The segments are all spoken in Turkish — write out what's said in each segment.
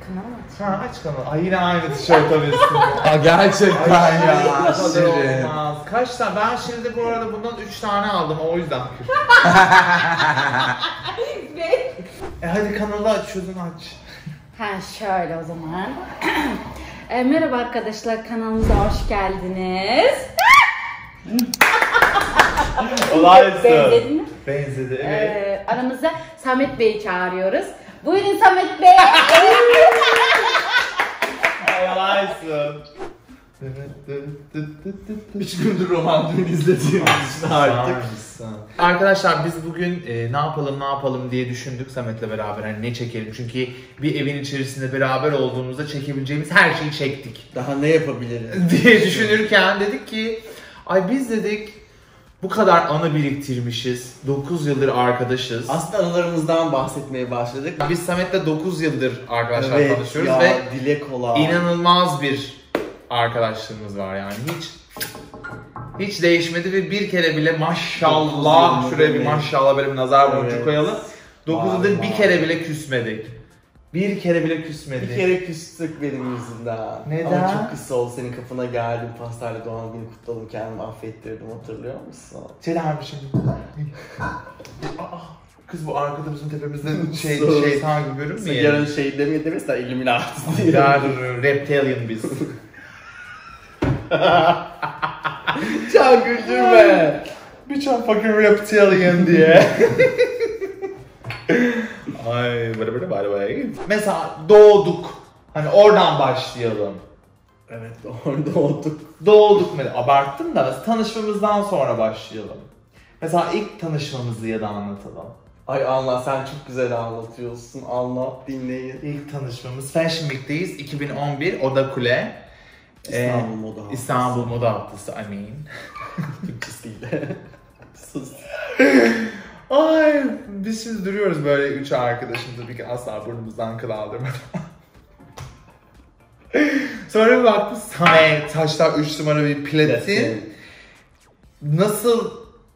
Kanal mı aç? Ha aç kanalı. Ay yine aynı tişört alıyorsun. Aa, gerçekten ya. Şirin. Olmaz. Kaç tane? Ben şimdi bu arada bundan 3 tane aldım o yüzden. Hadi kanalı açıyordun aç. Ha şöyle o zaman. Merhaba arkadaşlar, kanalımıza hoş geldiniz. Olaysın. Benzedi mi? Benzedi evet. Aramıza Samet Bey'i çağırıyoruz. Buyurun Samet Bey. Olaysın. 3 gündür roman düğünü izlediğimiz için artık. Arkadaşlar biz bugün ne yapalım diye düşündük Samet'le beraber hani ne çekelim çünkü bir evin içerisinde beraber olduğumuzda çekebileceğimiz her şeyi çektik Daha ne yapabiliriz diye düşünürken dedik ki ay biz dedik bu kadar anı biriktirmişiz 9 yıldır arkadaşız. Aslında anılarımızdan bahsetmeye başladık. Biz Samet'le 9 yıldır arkadaşlar Evet, tanışıyoruz ya, ve dile kolay. inanılmaz bir arkadaşlığımız var yani hiç değişmedi ve bir kere bile maşallah şuraya bir maşallah böyle bir nazar boncuğu koyalım. 9 yıldır bir kere bile küsmedik. Bir kere bile küsmedik. Bir kere küstük benim yüzümden. Neden? Ama çok kısa oldu. Senin kapına geldim, pastayla doğum günü kutladım, kendimi affettirdim, hatırlıyor musun? Şeylermişim. Kız bu arkada bizim tepemizde şeytan gibi görünmüyor. Yarın şey demesen Illuminati diye. Yarın reptilian biz. Can güldürme. Bir çan fucking reptilian diye. Ay by the way. Mesela doğduk. Hani oradan başlayalım. Evet orada olduk. Doğduk mu? Abarttım da tanışmamızdan sonra başlayalım. Mesela ilk tanışmamızı ya da anlatalım. Ay anla sen çok güzel anlatıyorsun. Anlat dinleyin. İlk tanışmamız Fashion Week'teyiz 2011 Oda Kule. İstanbul Moda Haftası. İstanbul Moda Haftası I mean. Türkçesiyle. Sus. Ay biz şimdi duruyoruz böyle 3 arkadaşım tabii ki asla burnumuzdan kıl aldırmadan. Sonra bir baktım Samet taşlar 3 numara bir platin. Nasıl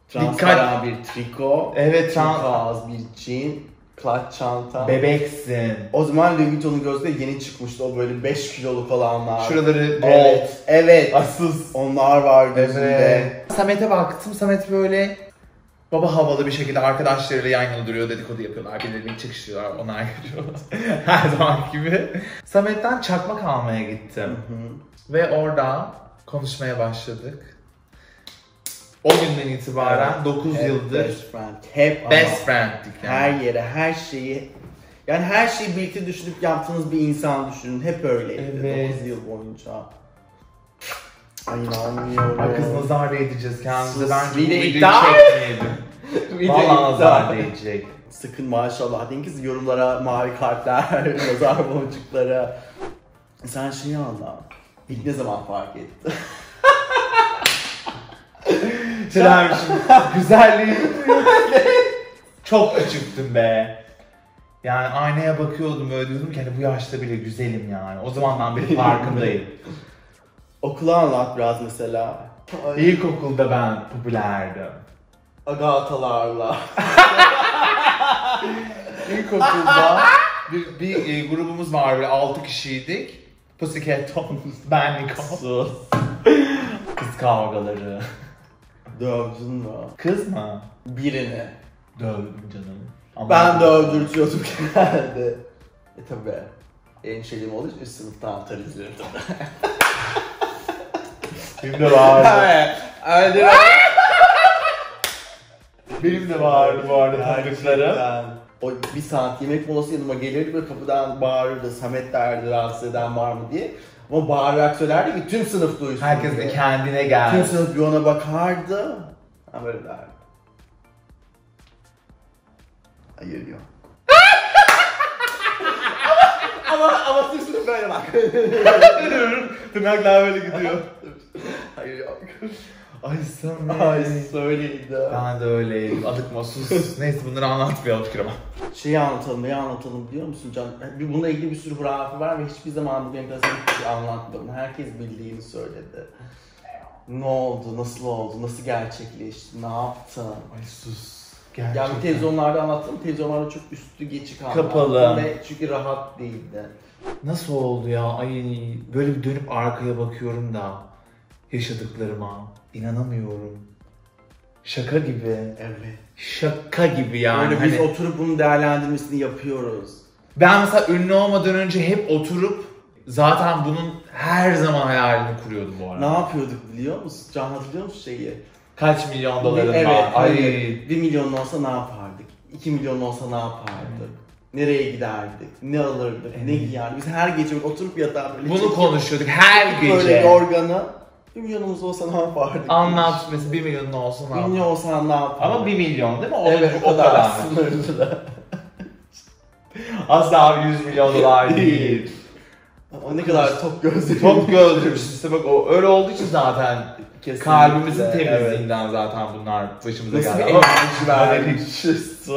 Transparan bir triko. Evet çok az bir jean. Clutch çanta. Bebeksin. O zaman Louis Vuitton'un gözünde yeni çıkmıştı o böyle 5 kiloluk olanlar. Şuraları Evet. Evet. Asız. Onlar var gözünde. Evet. Samet'e baktım. Samet böyle baba havalı bir şekilde arkadaşlarıyla yan yana duruyor, dedikodu yapıyorlar, birbirlerini çıkışıyorlar, onlar görüyorlar. Her zaman gibi. Samet'ten çakmak almaya gittim. Ve orada konuşmaya başladık. O günden itibaren 9 yıldır best friend. Hep best friend'dik yani. Her yere, her şeyi. Yani her şeyi birlikte düşünüp yaptığınız bir insan düşünün. Hep öyleydi. Evet. 9 yıl boyunca. Ay inanmıyorum. Ay kız nazar değdireceğiz kendimize. Sus, Bence bu video videoyu iptal. çekmeyelim. Valla nazar değecek. Sakın maşallah deyin ki yorumlara mavi kalpler, nazar boncuklara. Sen şeyi anla. İlk ne zaman fark ettin? Selamünaleyküm. Güzelliği çok açıktım be. Yani aynaya bakıyordum böyle diyordum ki hani bu yaşta bile güzelim yani. O zamandan beri farkındayım. Okulu anlat biraz mesela. İlkokulda ben popülerdim. Agatalarla. İlkokulda bir grubumuz var böyle 6 kişiydik. Pussycat Dolls, ben Nicole. Kız kavgaları. Dövdün mü? Kız mı? Birini. Dövdüm canım. Ama Ben de öldürtüyordum genelde. Tabi. En şeyim olduğu için üst sınıftan atar izliyordum. Benim de vardı. Öldür. Benim de vardı bu arada tanıdıklarım. O bir saat yemek molası yanıma gelirdi ve kapıdan bağırırdı. Samet derdi rahatsız eden var mı diye. Ama bağırarak söylerdi ki tüm sınıf duysun. Herkes de kendine geldi. Tüm sınıf bir ona bakardı. Ben böyle derdim. Hayır yok. ama sırf böyle bak. Tırnaklar böyle gidiyor. Hayır yok. Ay Samet. Ay söyleydi. Ben de öyleydim. Adıkma sus. Neyse bunları anlatmayalım Fikrama. Neyi anlatalım biliyor musun Can? Bununla ilgili bir sürü hurafe var ve hiçbir zaman bugüne kadar hiçbir şey anlatmadım. Herkes bildiğini söyledi. Ne oldu, nasıl oldu, nasıl gerçekleşti, ne yaptın? Ay sus. Gerçekten. Yani televizyonlarda anlattım. Televizyonlarda çok üstü geçik anlattım. Kapalı. Ve çünkü rahat değildi. Nasıl oldu ya? Ay böyle bir dönüp arkaya bakıyorum da yaşadıklarıma inanamıyorum. Şaka gibi. Evet. Şaka gibi yani. Böyle biz Hani oturup bunun değerlendirmesini yapıyoruz. ben mesela ünlü olmadan önce hep oturup zaten bunun her zaman hayalini kuruyordum bu arada. Ne yapıyorduk biliyor musun? Can hatırlıyor musun şeyi? Kaç milyon doların Evet, var? Ay. hayır. 1 milyon olsa ne yapardık? 2 milyon olsa ne yapardık? Nereye giderdik? Ne alırdık? Ne giyerdik? Biz her gece oturup yatağa böyle Bunu çekip konuşuyorduk her böyle gece. yorganı. 1 milyonumuz olsa ne yapardık? Anlat mesela 1 milyon olsun Bir milyon abi. olsa ne yapardık? Ama 1 milyon değil mi? O, evet, o kadar. sınırlı. Asla 100 milyon dolar değil. Ama ne kadar top gözlü. Çok gözlümüş işte bak o öyle olduğu için zaten Kesinlikle. kalbimizin Evet. temizliğinden zaten bunlar başımıza Nasıl bir geldi. Ama enerji vermişiz.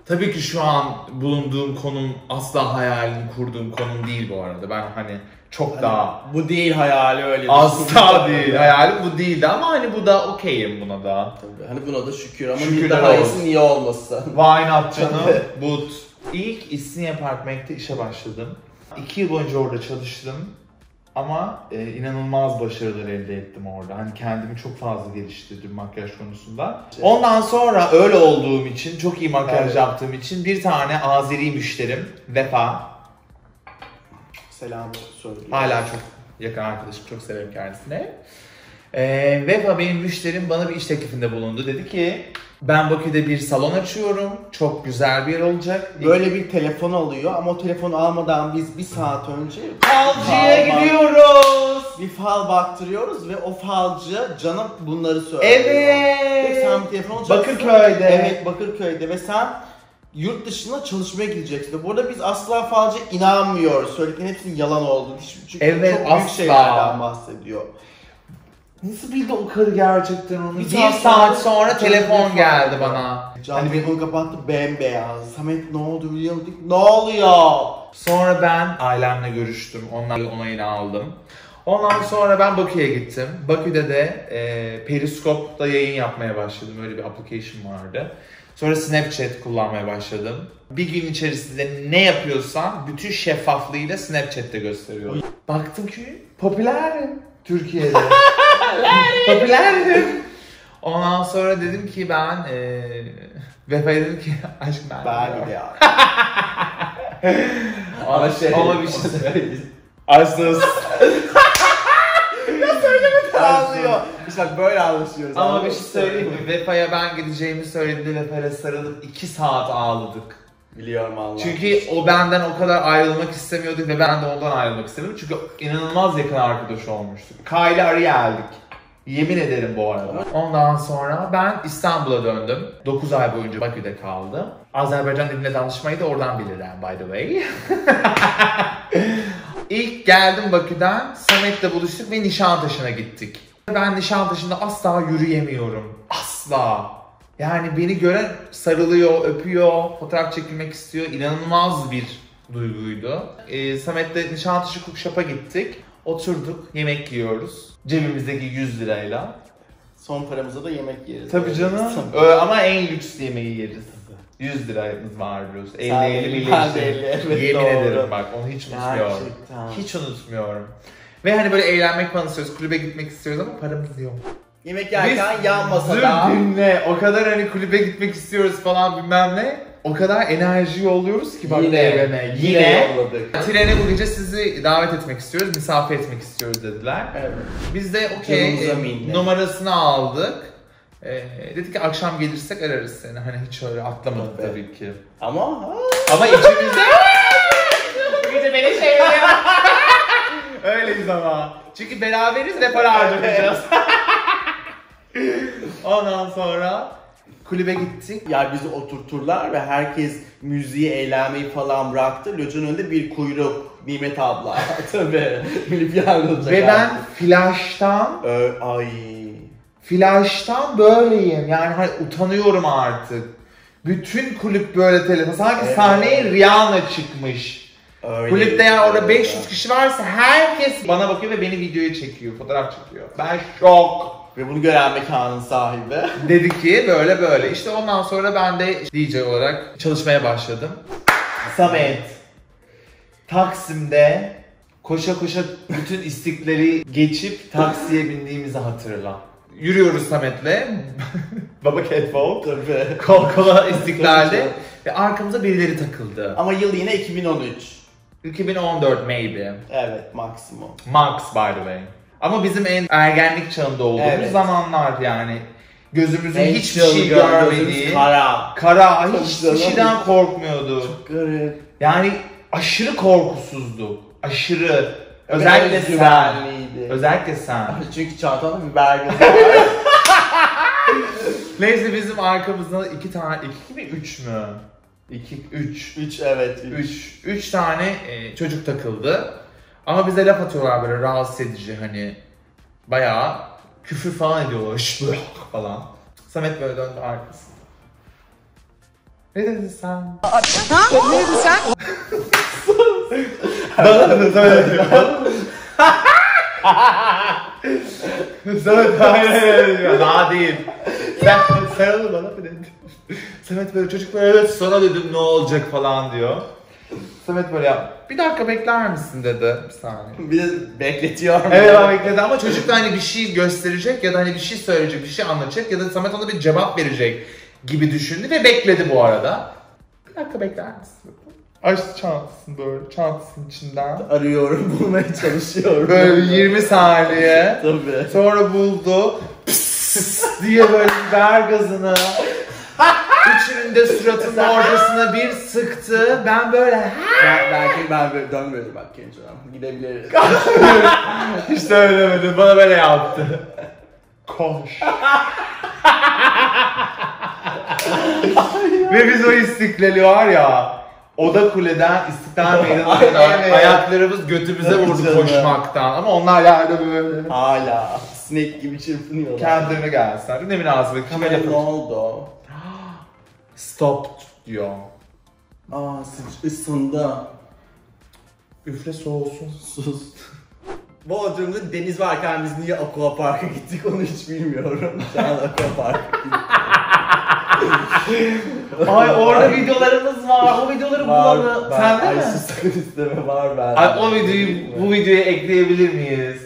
tabii ki şu an bulunduğum konum asla hayalini kurduğum konum değil bu arada. Ben hani çok daha Bu değil hayali öyle. asla değil. Hayalim bu değildi ama hani bu da okeyim buna da. Tabii, hani buna da şükür ama Şükürler bir daha olsun. iyisi niye olmasın? Why not canım? But. İlk İstinye Apartment'te işe başladım. 2 yıl boyunca orada çalıştım. Ama inanılmaz başarılar elde ettim orada. Hani kendimi çok fazla geliştirdim makyaj konusunda. Ondan sonra öyle olduğum için, çok iyi makyaj Evet. yaptığım için bir tane Azeri müşterim, Vefa. Selam söylüyorum. Hala çok yakın arkadaşım, çok severim kendisine. Vefa benim müşterim bana bir iş teklifinde bulundu. Dedi ki ben Bakü'de bir salon açıyorum. Çok güzel bir yer olacak. Böyle bir telefon alıyor ama o telefonu almadan biz bir saat önce Falcıya fal bak- gidiyoruz. bir fal baktırıyoruz ve o falcı Can'a bunları söylüyor. Evet. Sen bir telefon alacaksın. Bakırköy'de. Evet, Bakırköy'de ve sen yurt dışına çalışmaya gideceksin. Burada biz asla falcıya inanmıyoruz. Söylediklerin hepsinin yalan olduğunu. Çünkü Evet, çok büyük asla. şeylerden bahsediyor. Nasıl bildi o karı gerçekten onu? Bir Bir saat saat sonra sonra telefon telefon geldi geldi. bana. Can Hani bir... telefonu kapattı bembeyaz. Samet ne oldu biliyor musun? Ne oluyor? Sonra ben ailemle görüştüm. Onlarla onayını aldım. Ondan sonra ben Bakü'ye gittim. Bakü'de de Periskop'ta yayın yapmaya başladım. Öyle bir application vardı. Sonra Snapchat kullanmaya başladım. Bir gün içerisinde ne yapıyorsam bütün şeffaflığıyla Snapchat'te gösteriyor. Baktım ki popülerim Türkiye'de. Popülerim. Ondan sonra dedim ki ben Vefa'ya dedim ki aşkım Ben de ya. ama Ama bir şey söyleyeyim. Arsız. Anlıyor. İşte bak böyle anlaşıyoruz. Ama bir şey söyleyeyim mi? Vefa'ya ben gideceğimi söylediğinde Vefa'ya sarılıp 2 saat ağladık. Biliyorum Allah. Çünkü o benden o kadar ayrılmak istemiyordu ve ben de ondan ayrılmak istemiyordum. Çünkü inanılmaz yakın arkadaş olmuştuk. Kyle araya geldik. Yemin ederim bu arada. Ondan sonra ben İstanbul'a döndüm. 9 ay boyunca Bakü'de kaldım. Azerbaycan diline danışmayı da oradan bilirler by the way. İlk geldim Bakü'den, Samet'le buluştuk ve Nişantaşı'na gittik. Ben Nişantaşı'nda asla yürüyemiyorum. Asla. Yani beni gören sarılıyor, öpüyor, fotoğraf çekilmek istiyor. İnanılmaz bir duyguydu. Samet'le Nişantaşı Cookshop'a gittik. Oturduk, yemek yiyoruz. Cebimizdeki 100 lirayla. Son paramıza da yemek yeriz. Tabii canım. Ama en lüks yemeği yeriz. 100 liramız var biliyorsun. 50-50 Ben de birleşti. 50, evet, Yemin doğru. ederim bak onu hiç unutmuyorum. Gerçekten. Hiç unutmuyorum. Ve hani böyle eğlenmek falan istiyoruz, kulübe gitmek istiyoruz ama paramız yok. Yemek yerken yan masada. Dinle, o kadar hani kulübe gitmek istiyoruz falan bilmem ne. O kadar enerji yolluyoruz ki bak evrene. Yine yolladık. Trene bu gece sizi davet etmek istiyoruz, misafir etmek istiyoruz dediler. Evet. Biz de okey Canımıza minnet. numarasını aldık. Dedik ki akşam gelirsek ararız seni. Hani hiç öyle atlamadık Tabii. tabii ki. Ama Ama içimizde bir de beni şey öyleyiz ama. Çünkü beraberiz ve para harcamayacağız. Ondan sonra kulübe gittik. yani bizi oturturlar ve herkes müziği, eğlenmeyi falan bıraktı. Locanın önünde bir kuyruk. Nimet abla. Tabii. Milip yalnızca Ve ben geldi. Flash'tan böyleyim. Yani hani utanıyorum artık. Bütün kulüp böyle telefon. Sanki Evet. sahneye Rihanna çıkmış. Öyle Kulüpte yani orada öyle. 500 kişi varsa herkes bana bakıyor ve beni videoya çekiyor, fotoğraf çekiyor. Ben şok. Ve bunu gören mekanın sahibi. Dedi ki böyle böyle. İşte ondan sonra ben de DJ olarak çalışmaya başladım. Samet, Taksim'de koşa koşa bütün istikleri geçip taksiye bindiğimizi hatırla. Yürüyoruz Samet'le. Baba catwalk. Tabii. Kol kola istiklalde. Ve arkamıza birileri takıldı. Ama yıl yine 2013. 2014 maybe. Evet, maksimum. Max by the way. Ama bizim en ergenlik çağında olduğumuz Evet. zamanlar yani. Gözümüzün En hiçbir şey çılgın, görmediği. gözümüz kara. Kara, Tabii hiçbir canım. şeyden korkmuyordu. Garip. Yani aşırı korkusuzduk. Aşırı. Özellikle sen. güvenliydi. Özellikle sen. Çünkü çantamda biber gazı var. Neyse bizim arkamızda 2 tane, 2 mi 3 mü? 3. 3 evet 3. 3 tane çocuk takıldı. Ama bize laf atıyorlar böyle rahatsız edici hani. Bayağı küfür falan ediyorlar. Şıbıh falan. Samet böyle döndü arkasında. Ne dedin sen? Ne dedin sen? Bana da söyle. Samet hayır daha değil. Sen onu bana mı dedin? Samet böyle çocuk böyle evet sana dedim ne olacak falan diyor. Samet böyle yap. Bir dakika bekler misin dedi. Bir saniye. Bir de bekletiyor. Evet ben bekledim ama çocuk da hani bir şey gösterecek ya da hani bir şey söyleyecek, bir şey anlatacak ya da Samet ona bir cevap verecek gibi düşündü ve bekledi bu arada. Bir dakika bekler misin? Açtı çantasını böyle, çantasının içinden. Arıyorum, bulmaya çalışıyorum. Böyle 20 saniye. Tabii. Sonra buldu. Pıs diye böyle biber gazını. Üçünün de suratının ortasına bir sıktı. Ben böyle Ben böyle dönmüyorum bak Kencan. Gidebiliriz. hiç de öyle demedim. Bana böyle yaptı. Koş. Ve biz o istiklali var ya, Oda Kule'den İstiklal Meydanı'na kadar Evet. ayaklarımız götümüze Tabii vurdu canım. koşmaktan. Ama onlar hala böyle Hala. Sinek gibi çırpınıyorlar. kendilerine gelsinler. Ne münasebet. Kamera Ne oldu? stop diyor. Aa ısındı. Üfle soğusun. Sus. Bodrum'da deniz varken biz niye aqua parka gittik onu hiç bilmiyorum. Şu an aqua parka gittik. Ay orada videolarımız var. O videoları bulalım. Sen de Ay mi? sus sakın isteme var bende. Ay o videoyu bu videoya ekleyebilir miyiz?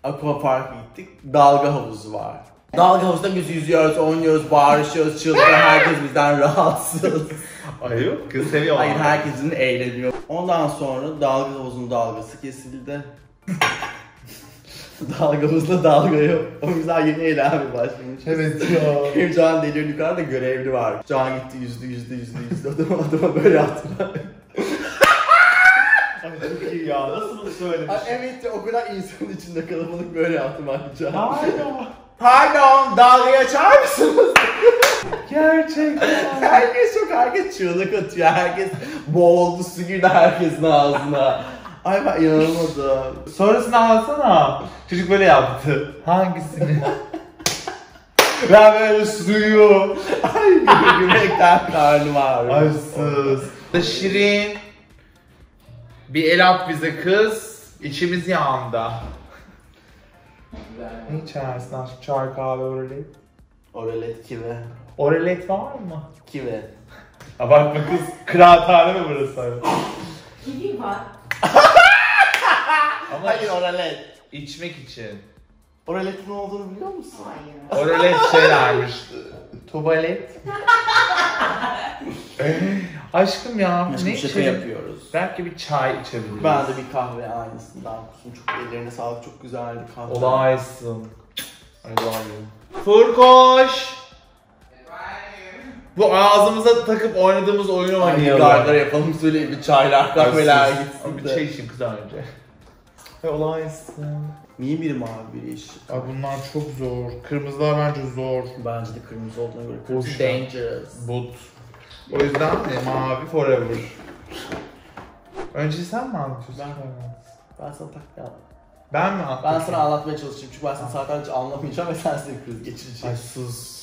Aqua parka gittik. Dalga havuzu var. Dalga havuzunda biz yüzüyoruz, oynuyoruz, bağırışıyoruz, çığlıklar herkes bizden rahatsız. Ay yok kız seviyor. Hayır herkesin eğleniyor. Ondan sonra dalga havuzunun dalgası kesildi. Dalga havuzunda dalga yok. O yüzden yeni eğlenmeye başlamış. Evet ya. Benim Can Deli'nin yukarıda görevli var. Can gitti yüzdü. Adama böyle yaptılar. Ay çok iyi ya. Nasıl bunu söylemiş? Ay, evet ya, o kadar insanın içinde kalabalık böyle yaptı bence. Pardon. Pardon, dalgayı açar mısınız? Gerçekten. herkes çığlık atıyor. Herkes boğuldu, su girdi herkesin ağzına. Ay ben inanamadım. Sonrasını anlatsana. Çocuk böyle yaptı. Hangisini? Ben böyle suyu. Ay gülmekten karnım ağrıyor. Ay sus. Şirin. Bir el at bize kız. İçimiz yandı. Ne içersin aşk? Çay, kahve, oralet. Oralet kive. Oralet var mı? Kive. Abartma kız. Kıraathane mi burası? Kivi var. Ama Hayır oralet. içmek için. Oraletin ne olduğunu biliyor musun? Hayır. Oralet şeylermiş. Tuvalet. Aşkım ya. Şimdi Ne şaka içelim? yapıyoruz. Belki bir çay içebiliriz. Ben de bir kahve aynısından kusum. Çok ellerine sağlık, çok güzeldi kahve. Olaysın. Ay var Furkoş. Bu ağzımıza takıp oynadığımız oyunu Ay, bir oynayalım. gargara yapalım söyleyeyim, bir çaylar kahveler Ay, sus. gitsin Bir de. çay içeyim kız önce. Ay olaysın. Niye biri mavi biri yeşil? Ay bunlar çok zor. Kırmızılar bence zor. Bence de kırmızı olduğuna göre Boş kırmızı ver. dangerous. But. O yüzden mavi forever. Önce sen mi anlatıyorsun? Ben sana taklit aldım. Ben mi Ben atlatayım? sana anlatmaya çalışayım çünkü ben seni saatlerce anlamayacağım ve sen sinir krizi geçireceksin. Ay sus.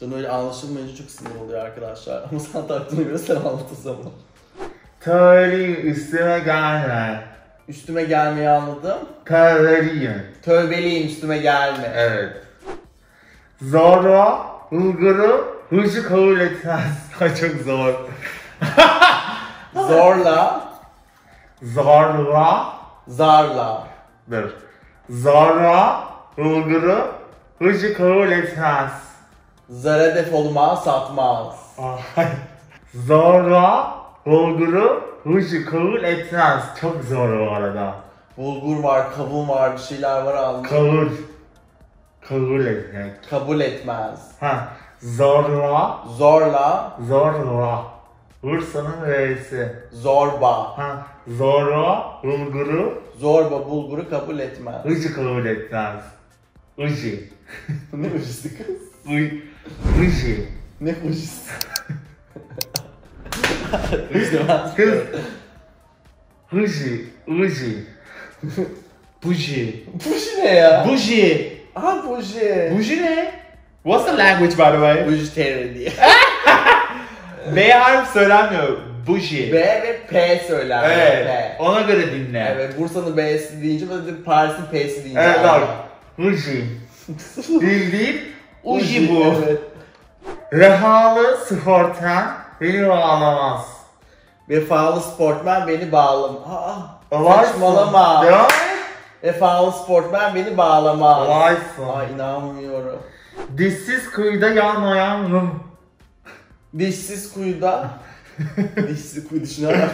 Canım öyle anlaşılmayınca çok sinir oluyor arkadaşlar. Ama sen taktığına göre sen anlat o zaman. Tövbe üstüme gelme. Üstüme gelmeyi anladım. Tövbeliyim. Tövbeliyim, üstüme gelme. Evet. Zorla Bulgur'u hıcı kabul etmez. Ay çok zor. Zorla, Zorla. zarla. Dur. Zorla Bulgur'u hıcı kabul etmez. Zara defoluma satmaz. Ay. Zorla Bulgur'u hıcı kabul etmez. Çok zor o arada. Bulgur var, kavun var, bir şeyler var anladım. Kabul. Kabul etmek. Kabul etmez. Ha. Zorla. Zorla, Zorla. Bursa'nın V'si. zorba. Ha. Zorla Bulgur'u Zorba bulguru kabul etmez. hıcı kabul etmez. Hıcı. Ne ujisi kız? Hıcı. Ne ujisi? İşte ben Kız. Hıcı. Hıcı. Buji. Buji ne ya? Buji. Aha buji. Buji ne? What's the language by the way? Buji terör diye. B harf söylenmiyor. Buji. B ve P söyler. Evet. P. Ona göre dinle. Evet, Bursa'nın B'si deyince ben de Paris'in P'si deyince. Evet bak. anladım. Hıcı. Bildiğin Uji bu. Evet. Rehalı sporten beni bağlamaz. Vefalı sportmen beni bağlam. Olaysın. Saçmalama. Devam et. Vefalı sportmen beni bağlamaz. Olaysın. Ay inanmıyorum. Dişsiz kuyuda yanmayan mum. Dişsiz kuyuda. Dişsiz kuyu düşünerek.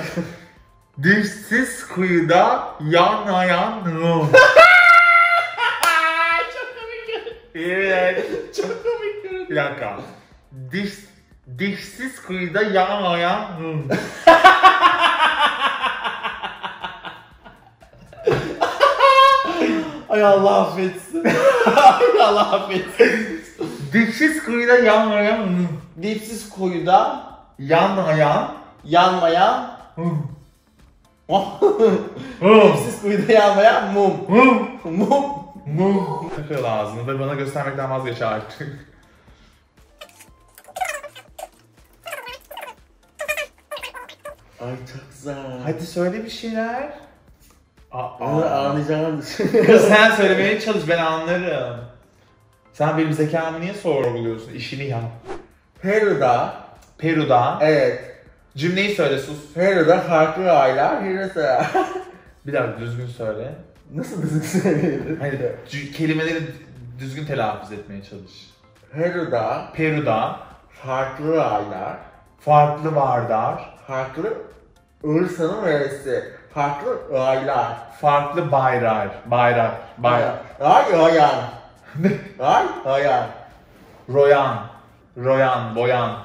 Dişsiz kuyuda yanmayan mum. Çok komik. Evet. Çok komik görünüyor. Bir dakika. Dişsiz kuyuda yanmayan mum. Ay Allah affetsin. Ay Allah affetsin. Dişsiz kuyuda yanmayan mum. Dipsiz kuyuda Yanmayan yanmayan mum. mum. Dipsiz kuyuda yanmayan mum. Mum. Mum. Mum. Takıl ağzını ve bana göstermekten vazgeç artık. Ay çok güzel. Hadi söyle bir şeyler. Onu anlayacağını düşünüyorum. Kız sen söylemeye çalış, ben anlarım. Sen benim zekamı niye sorguluyorsun? İşini yap. Peru'da, Peru'da. evet. Cümleyi söyle, sus. Peru'da farklı aylar hirası. Bir dakika düzgün söyle. Nasıl düzgün söyleyelim? Hayır, kelimeleri düzgün telaffuz etmeye çalış. Peru'da Peru'da farklı aylar, farklı vardar, farklı Irsa'nın neresi? Farklı aylar. farklı bayrar. Ay ayan. Ay ayan. Royan, boyan.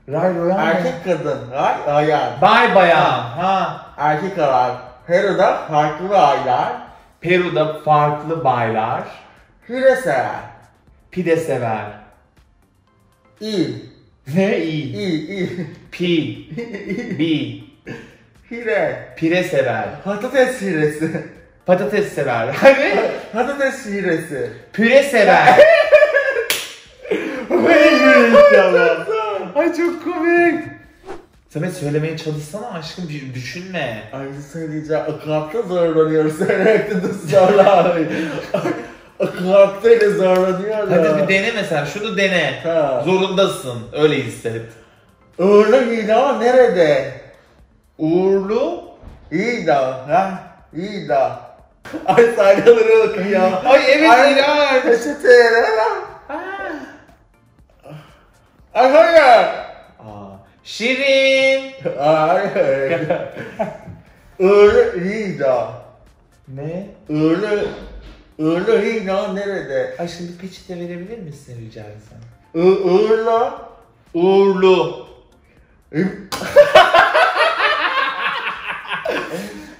Royan Erkek kadın. Ay ayan. bayan. Ha. Erkek aray. Peru'da farklı aylar. Peru'da farklı baylar. Hirese. Pide sever. İ. Ne iyi? İ. Pi. Bi. Hire. Pire sever. Patates hiresi. Patates sever. Hani? Patates hiresi. Püre sever. Ay çok komik. Samet söylemeye çalışsana aşkım, bir düşünme. Ay söyleyeceğim. Akılakta zorlanıyoruz. Söylemekte de zorlanıyor. Akılakta ile zorlanıyor. Hadi bir dene mesela, şunu dene. Ha. Zorundasın, öyle hisset. Uğurlu hila nerede? Uğurlu. İda. Ha? İda. Ay sayfaları bakın ya. Ay evet Ay, Hilal. Peçete. Ay hayır. Şirin. Ay hayır. Uğurlu hila. Ne? Uğurlu hila nerede? Aşkım bir peçete verebilir misin rica etsem? Uğurlu. Uğurlu.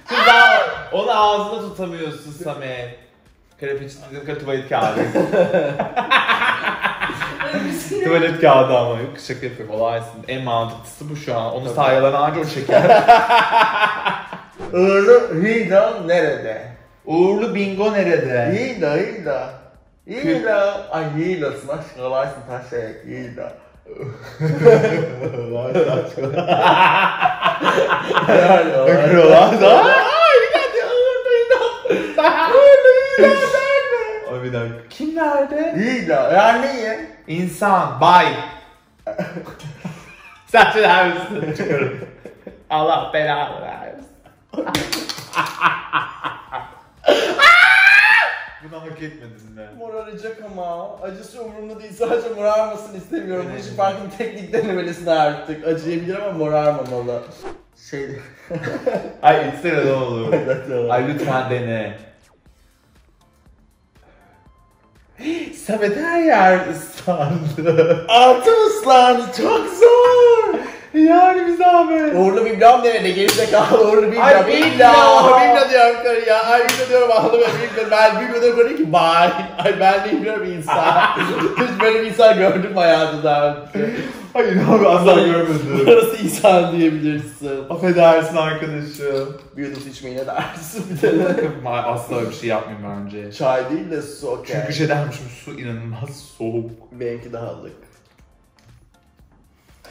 Kız daha onu ağzına tutamıyorsun Samet. Kare peçete dedim, tuvalet kağıdı. Tuvalet kağıdı ama yok, şaka yapıyorum, olaysın. En mantıklısı bu şu an. Onu sayalan anca o çeker. Uğurlu hila nerede? Uğurlu bingo nerede? Hila, hila. Hila. Ay hilasın aşkım, alarsın taş ayak, hila. Bakıyorlar da. Ay bir dakika. Kim nerede? Hila, yani niye? İnsan, bay. Sen söyler misin? Çıkarım. Allah belanı versin. Bunu hak etmedin mi? Moraracak ama. Acısı umurumda değil, sadece morarmasını istemiyorum. Bu işin farklı bir teknik denemelisin artık. Acıyabilir ama morarmamalı. Şey... Ay içsene ne olur. Ay. Ay lütfen dene. Samet her yer ıslandı. Altı ıslandı, çok zor. Yani bir zahmet. Uğurlu Biblam nerede? Gerizekalı Uğurlu Biblam. Ay, Biblam. Biblam diyorum karıya. Ay Biblam diyorum ağlamıyorum. Biblam. Ben Biblam diyorum karıya ki bye. Ay ben bilmiyorum insan. Hiç böyle bir insan gördüm mü hayatında? Hayır abi asla görmedim. Burası insan diyebilirsin. Affedersin arkadaşım. Bir yudum içmeyi ne dersin bir de? Asla öyle bir şey yapmayayım bence. Çay değil de su okey. Çünkü bir şey dermişim, su inanılmaz soğuk. Benimki daha ılık.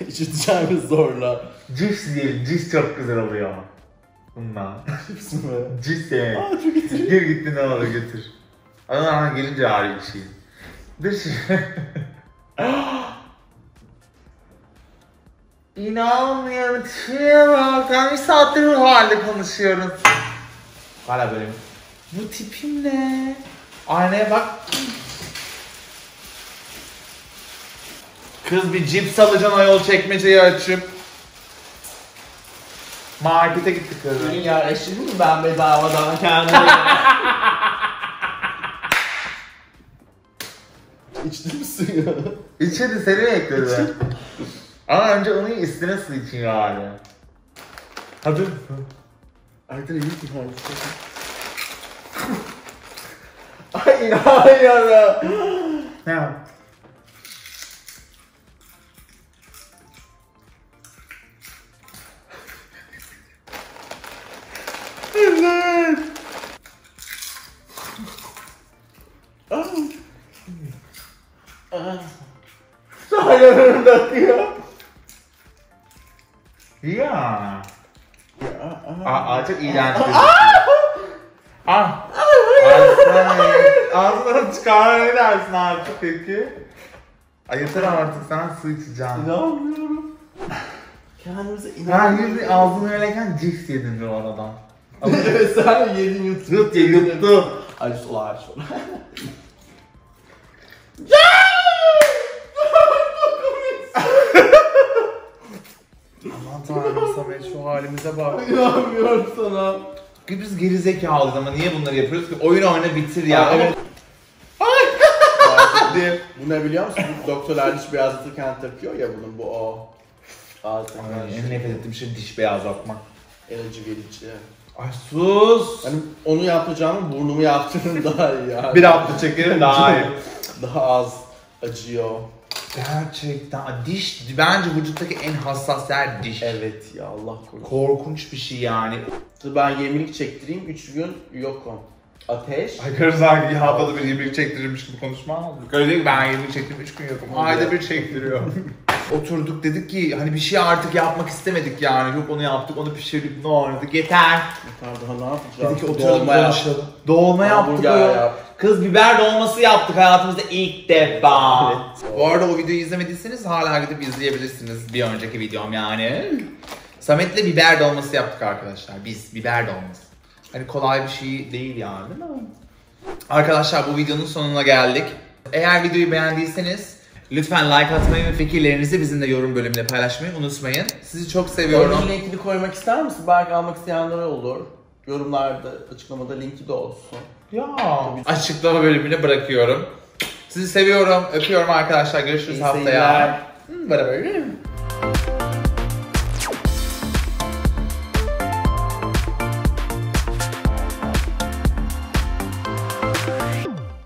İçeceğimi zorla. Cips yiyelim, cips çok güzel oluyor. Bundan. Cips mi? Cips ye. Aa çok getireyim. Gir gitti ne olur götür. Ana gelince ağrı içeyim. Bir şey. İnanmıyorum. Tipe bak. Ben bir saattir bu halde konuşuyorum. Hala böyle. Bu tipim ne? Aynaya bak. Kız bir cips alacaksın, o yol çekmeceyi açıp. Markete gitti kız. Ürün yerleştirdin mi ben bedavadan kendime? İçtin mi suyu? İçeri seni bekledi. Ama önce onu üstüne su için yani. Hadi. Arda iyi ki Ay inanmıyorum. Ne yap? Evet. Sayılarım akıyor. Ya. Aa çok iğrenç. Ah. Ağzından çıkar ne dersin artık peki? Ay yeter artık, sen su içeceksin. İnanmıyorum. Kendimize Ben inanmıyorum. yüzü ağzını öyleyken cips yedin o aradan. Evet sen yedin yuttun. Yut ye yuttu. Ay sola aç sola. Aman tanrım Samet, şu halimize bak. İnanmıyorum sana. Biz gerizekalıyız ama niye bunları yapıyoruz ki? Oyun oyna bitir ya. Evet. Diye. Bu ne biliyor musun? Bu doktorlar diş beyazlatırken takıyor ya bunun, bu o. Altın Ay, en nefret ettiğim şey diş beyazlatmak. Enerji verici. Ay sus. Hani onu yapacağımı burnumu yaptığım daha iyi yani. Bir hafta çekerim daha iyi. Daha az acıyor. Gerçekten diş bence vücuttaki en hassas yer diş. Evet ya Allah korusun. Korkunç bir şey yani. Ben 20'lik çektireyim 3 gün yokum. Ateş. Ay karı sanki haftada bir 20'lik çektirirmiş gibi konuşma. Karı diyor ki ben 20'lik çektim 3 gün yokum. Ayda bir çektiriyor. Oturduk dedik ki hani bir şey artık yapmak istemedik yani. Yok onu yaptık, onu pişirdik, ne oynadık, yeter. Daha ne yapacağız? Dedik ki oturalım konuşalım. Dolma yaptık. Hamburger yap. Kız biber dolması yaptık hayatımızda ilk defa. Evet. Bu arada o videoyu izlemediyseniz hala gidip izleyebilirsiniz. Bir önceki videom yani. Samet'le biber dolması yaptık arkadaşlar. Biz biber dolması. Hani kolay bir şey değil yani, değil mi? Arkadaşlar bu videonun sonuna geldik. Eğer videoyu beğendiyseniz lütfen like atmayı ve fikirlerinizi bizimle yorum bölümünde paylaşmayı unutmayın. Sizi çok seviyorum. Onun linkini koymak ister misin? Belki almak isteyenler olur. Yorumlarda, açıklamada linki de olsun. Ya. Açıklama bölümüne bırakıyorum. Sizi seviyorum, öpüyorum arkadaşlar. Görüşürüz İyi haftaya. seyirler. Beraber.